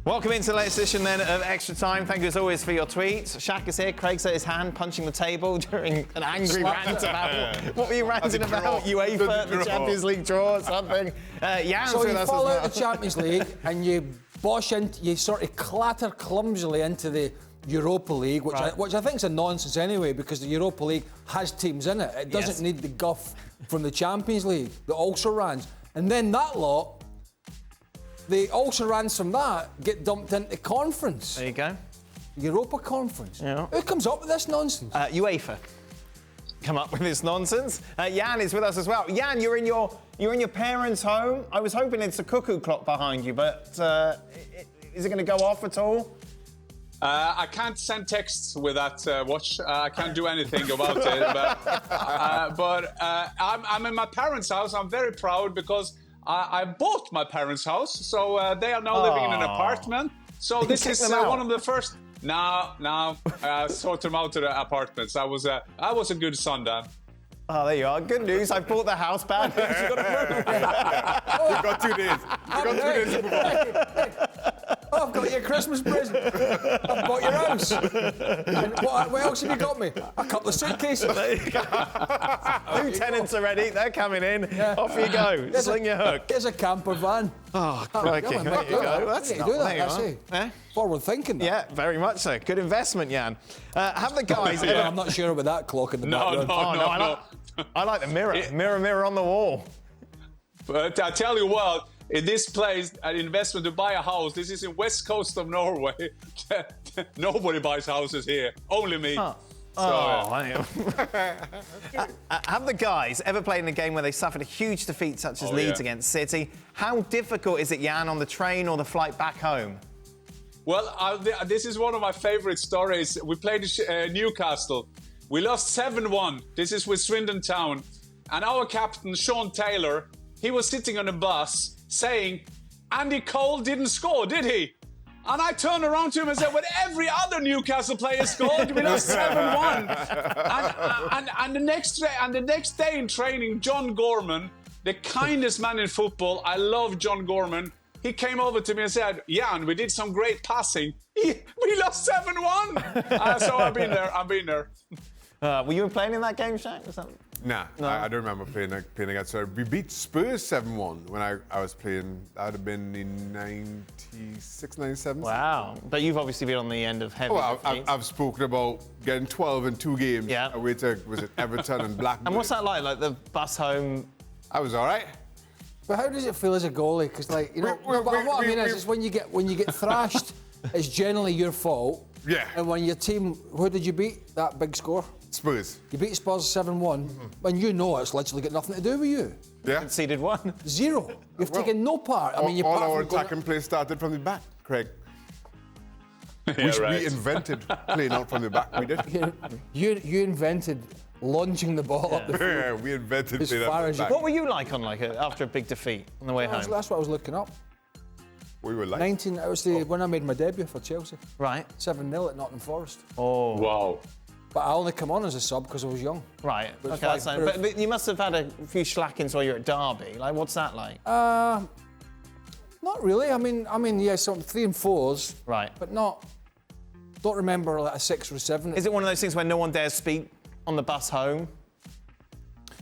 Welcome into the latest edition then of Extra Time. Thank you as always for your tweets. Shaka's here. Craig's at his hand punching the table during an angry rant about... What were you ranting about? UEFA, the Champions League draw or something? Jan's so with you us fall as out well. the Champions League and you you sort of clatter clumsily into the Europa League, which I think is a nonsense anyway, because the Europa League has teams in it. It doesn't need the guff from the Champions League, the also-rans. And then that lot, the also-rans from that get dumped into conference. There you go. Europa Conference. Yeah. Who comes up with this nonsense? UEFA come up with this nonsense. Jan is with us as well. Jan, you're in your parents' home. I was hoping it's a cuckoo clock behind you, but is it going to go off at all? I can't send texts with that watch. I can't do anything about it. But I'm in my parents' house. I'm very proud because I bought my parents' house, so they are now living in an apartment. So this is one of the first. No, sort them out to the apartments. I was a good son, Dan. Oh, there you are. Good news. I bought the house back. You've got 2 days. You've got 2 days to move on. Oh, I've got you a Christmas present. I've got your house. And what else have you got me? A couple of suitcases. There you go. 2 tenants already. They're coming in. Yeah. Off you go. Sling your hook. Here's a camper van. Oh, crikey. There you go. That's not... Forward thinking. Yeah, very much so. Good investment, Jan. Have the guys... I'm not sure about that clock in the background. No. I like the mirror. Mirror on the wall. But I tell you what, in this place, an investment to buy a house, this is in west coast of Norway. Nobody buys houses here, only me. Have the guys ever played in a game where they suffered a huge defeat such as Leeds against City? How difficult is it, Jan, on the train or the flight back home? Well, this is one of my favorite stories. We played Newcastle. We lost 7-1. This is with Swindon Town. And our captain, Sean Taylor, he was sitting on a bus saying, Andy Cole didn't score, did he? And I turned around to him and said, well, every other Newcastle player scored. We lost 7-1. And the next day in training, John Gorman, the kindest man in football, I love John Gorman, he came over to me and said, Jan, we did some great passing. We lost 7-1. So I've been there. Were you playing in that game, Shaq? Nah, no. I don't remember playing against her. We beat Spurs 7-1 when I was playing. That would have been in 96, 97. Wow. But you've obviously been on the end of heavy. Well, I've spoken about getting 12 in 2 games. Yeah. Away to, was it Everton and Blackburn? And what's that like the bus home? I was all right. But how does it feel as a goalie? Because, like, you know, what I mean is when you get thrashed, it's generally your fault. Yeah. And when your team, who did you beat? That big score? Spurs. You beat Spurs 7-1, and you know it's literally got nothing to do with you. Yeah. Conceded 1. 0. You've taken no part. I mean, all our attacking play started from the back, Craig. We invented playing out from the back. We did. You invented launching the ball up the field. Yeah, we invented playing out from the back. What were you like on after a big defeat on the way home? That's what I was looking up. We were like 19. It was when I made my debut for Chelsea. Right. 7-0 at Nottingham Forest. Oh. Wow. But I only come on as a sub because I was young. Right. Okay, that's fine. But you must have had a few schlackings while you're at Derby. Like, what's that like? Not really. I mean, yeah, some 3 and 4s. Right. But not. Don't remember like a 6 or a 7. Is it one of those things where no one dares speak on the bus home?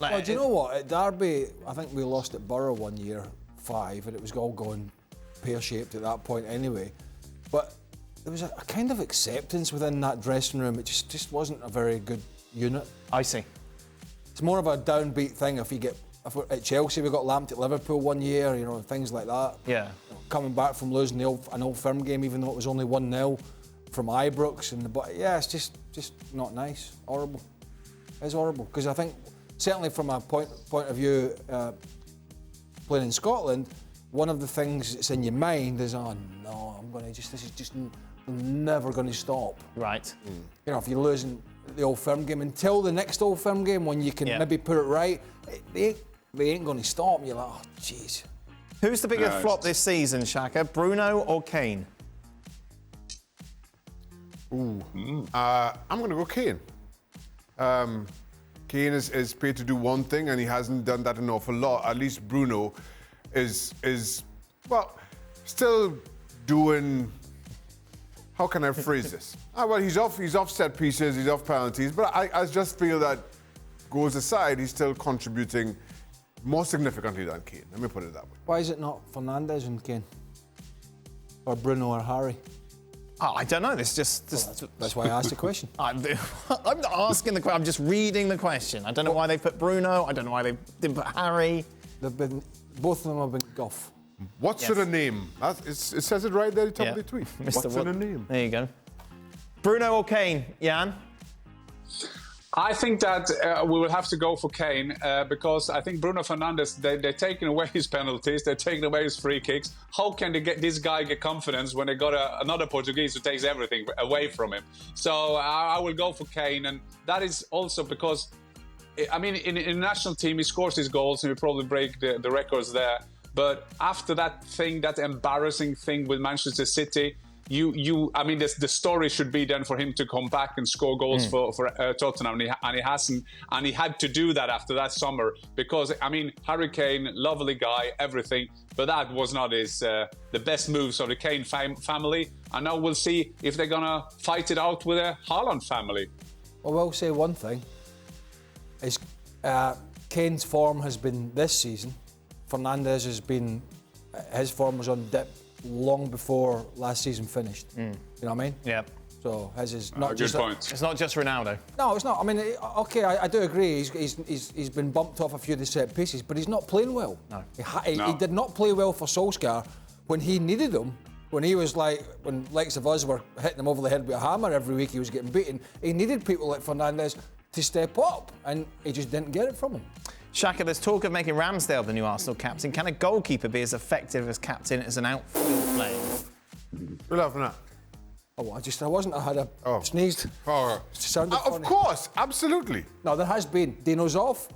Like, well, do you know what? At Derby, I think we lost at Borough one year, 5, and it was all going pear-shaped at that point anyway. But there was a kind of acceptance within that dressing room. It just wasn't a very good unit. I see. It's more of a downbeat thing if at Chelsea we got lamped at Liverpool one year, you know, things like that. Yeah. Coming back from losing an Old Firm game, even though it was only 1-0 from Ibrox, it's just not nice. Horrible. It's horrible because I think certainly from a point of view, playing in Scotland, one of the things that's in your mind is, oh no, this is just never going to stop. Right. You know, if you're losing the Old Firm game until the next Old Firm game when you can maybe put it right, they ain't going to stop. And you're like, oh, jeez. Who's the biggest flop this season, Shaka? Bruno or Kane? I'm going to go Kane. Kane is paid to do one thing, and he hasn't done that an awful lot. At least Bruno is well, still doing. How can I phrase this? Well, he's off set pieces, he's off penalties, but I just feel that goals aside, he's still contributing more significantly than Kane. Let me put it that way. Why is it not Fernandes and Kane? Or Bruno or Harry? Oh, I don't know. This just That's why I asked the question. I'm not asking the question. I'm just reading the question. I don't know why they put Bruno. I don't know why they didn't put Harry. Both of them have been guff. What's in a name? It says it right there at the top of the tweet. Mr. What's in a name? There you go. Bruno or Kane, Jan? I think that we will have to go for Kane because I think Bruno Fernandes, they're taking away his penalties, they're taking away his free kicks. How can this guy get confidence when they got another Portuguese who takes everything away from him? So I will go for Kane, and that is also because, I mean, in the national team, he scores his goals and he'll probably break the records there. But after that embarrassing thing with Manchester City, I mean, the story should be then for him to come back and score goals for Tottenham, and he hasn't, and he had to do that after that summer because, I mean, Harry Kane, lovely guy, everything, but that was not the best moves of the Kane family, and now we'll see if they're gonna fight it out with the Haaland family. Well, I will say one thing, is Kane's form has been this season, Fernandes has been, his form was on dip long before last season finished. You know what I mean? Yeah. So his is not just just. point. It's not just Ronaldo. No, it's not. I mean, okay, I do agree. He's been bumped off a few of the set pieces, but he's not playing well. No. He did not play well for Solskjaer when he needed him. When he was when likes of us were hitting him over the head with a hammer every week, he was getting beaten. He needed people like Fernandes to step up, and he just didn't get it from him. Shaka, there's talk of making Ramsdale the new Arsenal captain. Can a goalkeeper be as effective as captain as an outfield player? We're laughing at. Oh, I had a sneezed. Oh. It sounded funny. Of course, absolutely. No, there has been. Dino Zoff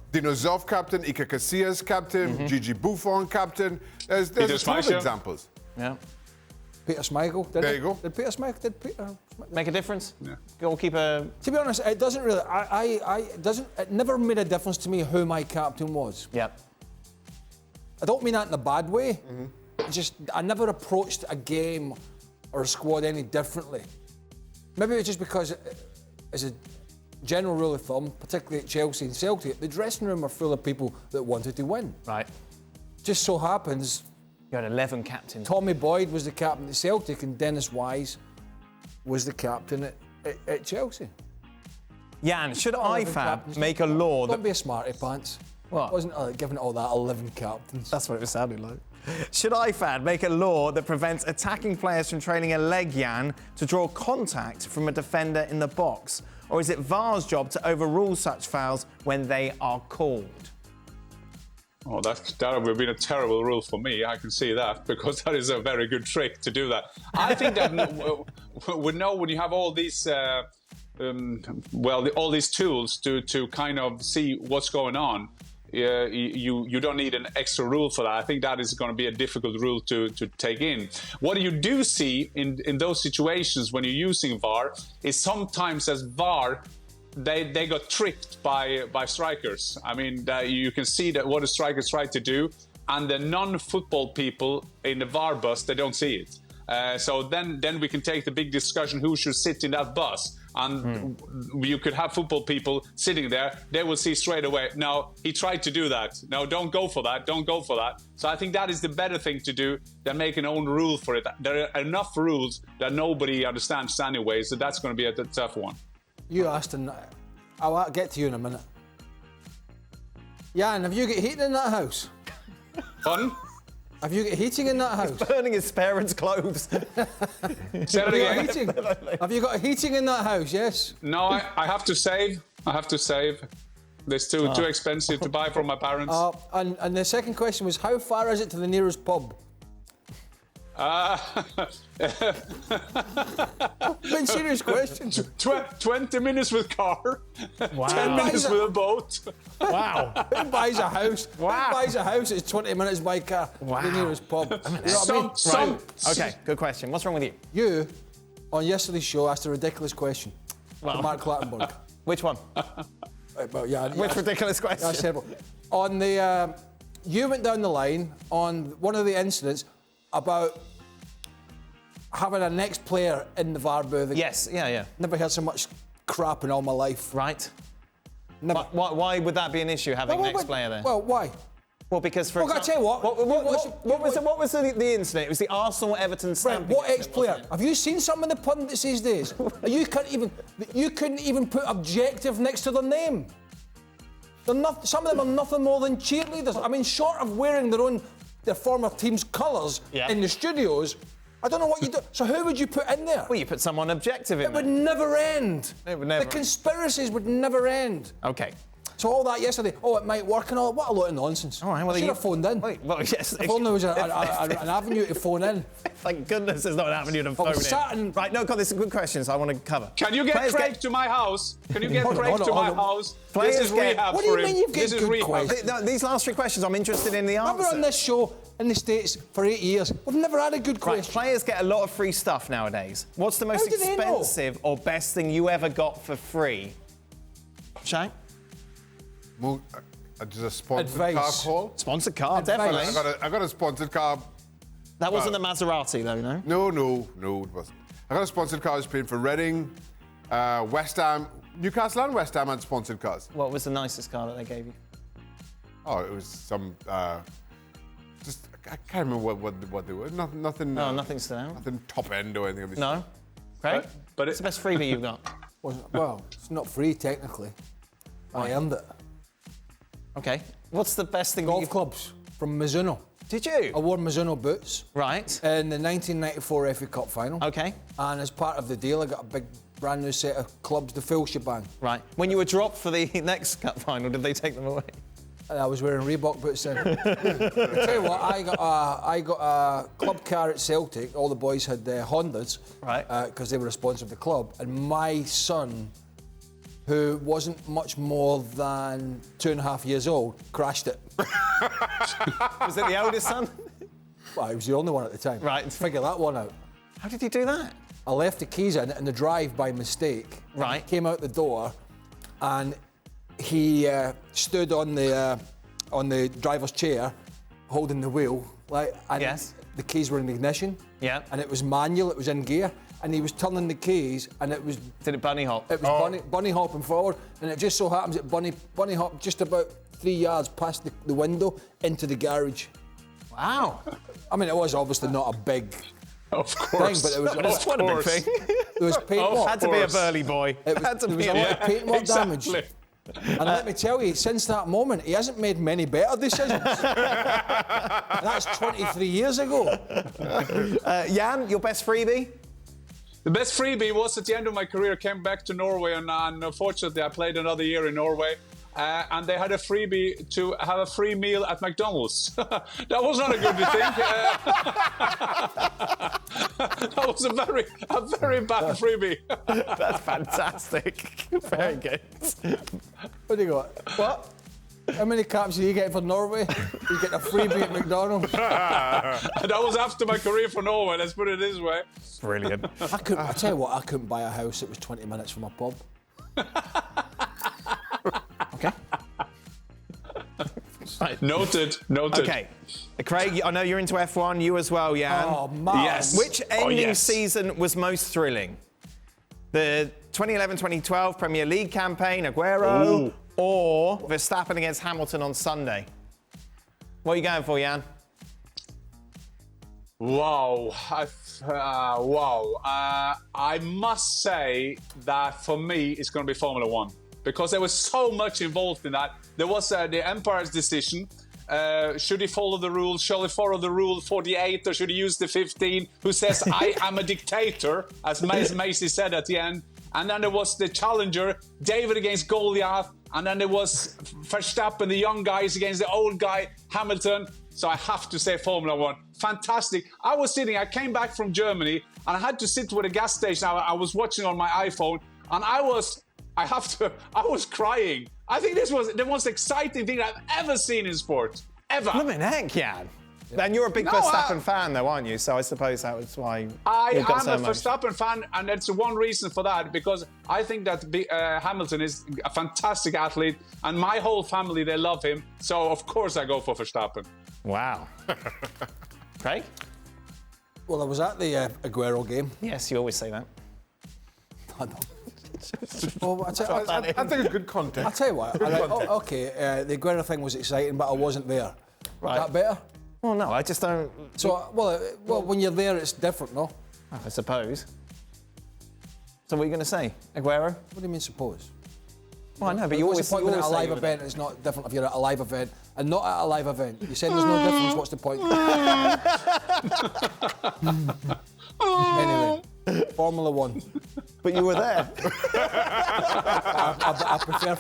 captain, Iker Casillas captain, Gigi Buffon captain. There's a ton of examples. Yeah. Peter Schmeichel. There you go. Did Peter Schmeichel Make a difference? Yeah. Goalkeeper. To be honest, it doesn't really. It never made a difference to me who my captain was. Yep. I don't mean that in a bad way. I never approached a game or a squad any differently. Maybe it's just because, as a general rule of thumb, particularly at Chelsea and Celtic, the dressing room are full of people that wanted to win. Right. Just so happens, You had 11 captains. Tommy Boyd was the captain at Celtic and Dennis Wise was the captain at Chelsea. Jan, should 11 IFAB captains. make a law Don't that... be a smarty pants. What? It wasn't giving it all that 11 captains. That's what it was sounding like. Should IFAB make a law that prevents attacking players from training a leg, Jan, to draw contact from a defender in the box? Or is it VAR's job to overrule such fouls when they are called? Oh, that would have been a terrible rule for me. I can see that because that is a very good trick to do that. I think that when you have all these, all these tools to kind of see what's going on, you don't need an extra rule for that. I think that is going to be a difficult rule to take in. What you do see in those situations when you're using VAR is sometimes as VAR, they got tricked by strikers. I mean, you can see that what the strikers try to do, and the non-football people in the VAR bus, they don't see it. So then we can take the big discussion who should sit in that bus. And you could have football people sitting there, they will see straight away, no, he tried to do that. No, don't go for that, don't go for that. So I think that is the better thing to do than make an own rule for it. There are enough rules that nobody understands anyway, so that's going to be a tough one. You asked, and I'll get to you in a minute. Jan, have you got heating in that house? Pardon? Have you got heating in that house? Burning his parents' clothes. Say that again. Heating? Have you got heating in that house? Yes. No, I have to save. There's too expensive to buy from my parents. And the second question was, how far is it to the nearest pub? Been serious question. 20 minutes with car, Wow. 10 minutes with a boat. Wow. Who buys a house? Wow. Who buys a house? It's 20 minutes by car. Wow. The nearest pub. You know what I mean? Okay, good question. What's wrong with you? You, on yesterday's show, asked a ridiculous question to Mark Clattenburg. Which one? Well, yeah, Which ridiculous question? That's terrible. On the, you went down the line on one of the incidents about having an ex-player in the VAR booth. Yes, yeah. Never heard so much crap in all my life. Right. Never. Why would that be an issue, having an ex-player there? Well, why? Well, because for Well, I tell you what. what was the incident? It was the Arsenal-Everton stamping. What ex-player? Have you seen some of the pundits these days? You couldn't even put objective next to their name. Some of them are nothing more than cheerleaders. I mean, short of wearing their former team's colours in the studios, I don't know what you do. So who would you put in there? Well, you put someone objective in there. It would never end. It would never. The conspiracies would never end. Okay. So all that yesterday, it might work and all. What a lot of nonsense. All right, well, I should have phoned in. Well, yes. If only there was an avenue to phone in. Thank goodness there's not an avenue to phone in. Right, no, God, there's some good questions I want to cover. Can you get Craig to my house? Can you get Craig to my house? This is rehab for him. What do you mean you've got good questions? These last 3 questions, I'm interested in the answer. I've been on this show in the States for 8 years. We've never had a good question. Right, players get a lot of free stuff nowadays. What's the most expensive or best thing you ever got for free? Shaq? Just a sponsored car call. Sponsored car, definitely. I got a sponsored car. That wasn't the Maserati, though, no? No, it wasn't. I got a sponsored car. I was paying for Reading, West Ham, Newcastle and West Ham had sponsored cars. What was the nicest car that they gave you? Oh, it was some. Just I can't remember what they were. Nothing. No, nothing stood out. Nothing top end or anything of this. No. Craig? But it's the best freebie you've got. Well, it's not free technically. I earned it. Okay. What's the best thing? Golf clubs from Mizuno. Did you? I wore Mizuno boots. Right. In the 1994 FA Cup final. Okay. And as part of the deal, I got a big brand new set of clubs, the full shebang. Right. When you were dropped for the next cup final, did they take them away? And I was wearing Reebok boots then. I tell you what, I got a club car at Celtic. All the boys had Hondas. Right. Because they were a sponsor of the club. And my son, who wasn't much more than 2.5 years old, crashed it. Was it the eldest son? Well, he was the only one at the time. Right. Figure that one out. How did he do that? I left the keys in the drive by mistake. Right. Came out the door, and he stood on the driver's chair, holding the wheel, and yes. The keys were in the ignition. Yeah. And it was manual. It was in gear. And he was turning the keys, and it was. Did it bunny hop? It was bunny hopping forward, and it just so happens that bunny hopped just about 3 yards past the window into the garage. Wow. I mean, it was obviously not a big course. thing, but it was. It's quite a big thing. There was paintwork. Had to be a Burley boy. There was a lot of paintwork damage. And let me tell you, since that moment, he hasn't made many better decisions. That's 23 years ago. Jan, your best freebie? The best freebie was at the end of my career. I came back to Norway, and unfortunat„, I played another year in Norway. And they had a freebie to have a free meal at McDonald's. That was not a good thing. That was a very bad freebie. That's fantastic. Very good. What do you got? What? How many caps did you get for Norway? You get a freebie at McDonald's. That was after my career for Norway, let's put it this way. Brilliant. I tell you what, I couldn't buy a house that was 20 minutes from a pub. Okay. Right. Noted. Okay. Craig, I know you're into F1, you as well, Jan. Oh, man. Yes. Which ending season was most thrilling? The 2011-2012 Premier League campaign, Aguero, or Verstappen against Hamilton on Sunday? What are you going for, Jan? Wow. I must say that for me, it's going to be Formula One. Because there was so much involved in that. There was the umpire's decision. Should he follow the rules? Shall he follow the rule 48 or should he use the 15? Who says, I am a dictator, as Macy said at the end. And then there was the challenger, David against Goliath. And then there was Verstappen, the young guys against the old guy, Hamilton. So I have to say Formula One. Fantastic. I came back from Germany and I had to sit with a gas station. I was watching on my iPhone and I was crying. I think this was the most exciting thing I've ever seen in sport. Ever. Blimmin' heck, Jan. And you're a big Verstappen fan, though, aren't you? So I suppose that was why I am a Verstappen fan, and that's one reason for that, because I think that Hamilton is a fantastic athlete, and my whole family, they love him. So, of course, I go for Verstappen. Wow. Craig? Well, I was at the Aguero game. Yes, you always say that. I know. Well, I I think it's good context. I'll tell you what. Okay, the Aguero thing was exciting, but I wasn't there. Right. That better? Well, no, I just don't. So, well, when you're there, it's different, no? I suppose. So what are you going to say, Aguero? What do you mean, suppose? Well, I know, but you What's always the point you when at a always live say event? It's not different if you're at a live event and not at a live event. You said there's no difference. What's the point? Anyway, Formula One. But you were there. I prefer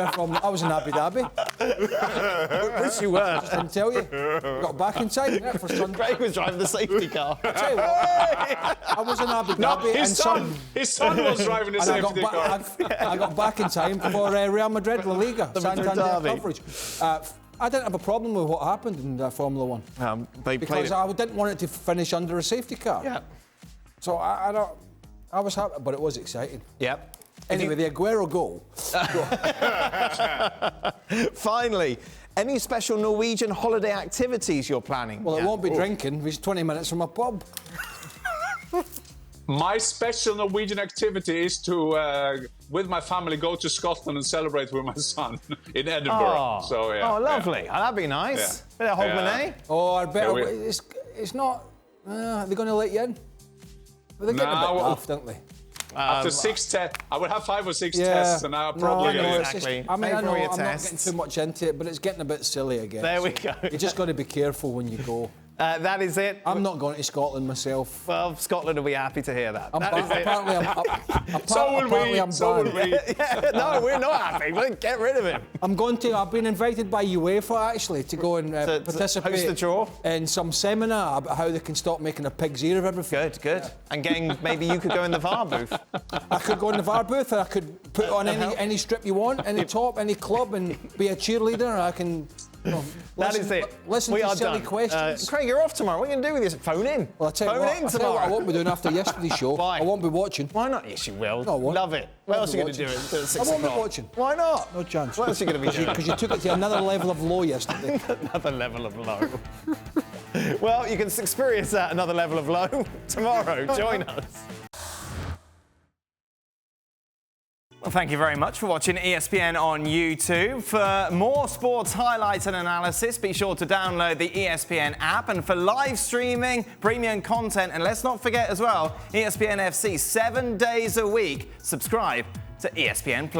from. I was in Abu Dhabi. Yes, you were. Didn't tell you. Got back in time for Sunday. Craig was driving the safety car. Tell you what, I was in Abu Dhabi and his son was driving the safety car. I got back in time for Real Madrid La Liga, Santander coverage. I didn't have a problem with what happened in Formula One. Because I didn't want it to finish under a safety car. Yeah. So I was happy, but it was exciting. Yep. Anyway, the Aguero goal. Finally, any special Norwegian holiday activities you're planning? Well, it won't be drinking. It's 20 minutes from a pub. My special Norwegian activity is to, with my family, go to Scotland and celebrate with my son in Edinburgh. So, yeah. Oh, lovely. Oh, that'd be nice. Yeah. Bit of Hogmanay. Oh, I bet it's not. Are they going to let you in? Well, they're getting a bit daft, don't they? After 6 tests, I would have 5 or 6 tests, and I'll probably. No, I know, exactly. I mean, I know, I'm not tests. getting too much into it, but it's getting a bit silly again. There we go. You just got to be careful when you go. That is it. I'm not going to Scotland myself. Well, Scotland will be happy to hear that. Apparently, I'm So will we. Yeah, no, we're not happy. We'll get rid of him. I'm going to. I've been invited by UEFA actually to go and participate host the draw? in some seminar about how they can stop making a pig's ear of everything. Good. Yeah. And maybe you could go in the VAR booth. I could go in the VAR booth. I could put on any strip you want, any top, any club, and be a cheerleader. I can. That is it. Listen we to are silly done. questions. Craig, you're off tomorrow. What are you going to do with this? Phone in. Well, I tell you what, tomorrow. I won't be doing after yesterday's show. Why? I won't be watching. Why not? Yes, you will. No, I won't. Love it. What else are you going to do at 6 I won't be o'clock? watching. Why not? No chance. What else are you going to be doing? Because you took it to another level of low yesterday. Another level of low. Well, you can experience that another level of low tomorrow. Join us. Well, thank you very much for watching ESPN on YouTube. For more sports highlights and analysis, be sure to download the ESPN app. And for live streaming, premium content, and let's not forget as well, ESPN FC 7 days a week. Subscribe to ESPN+.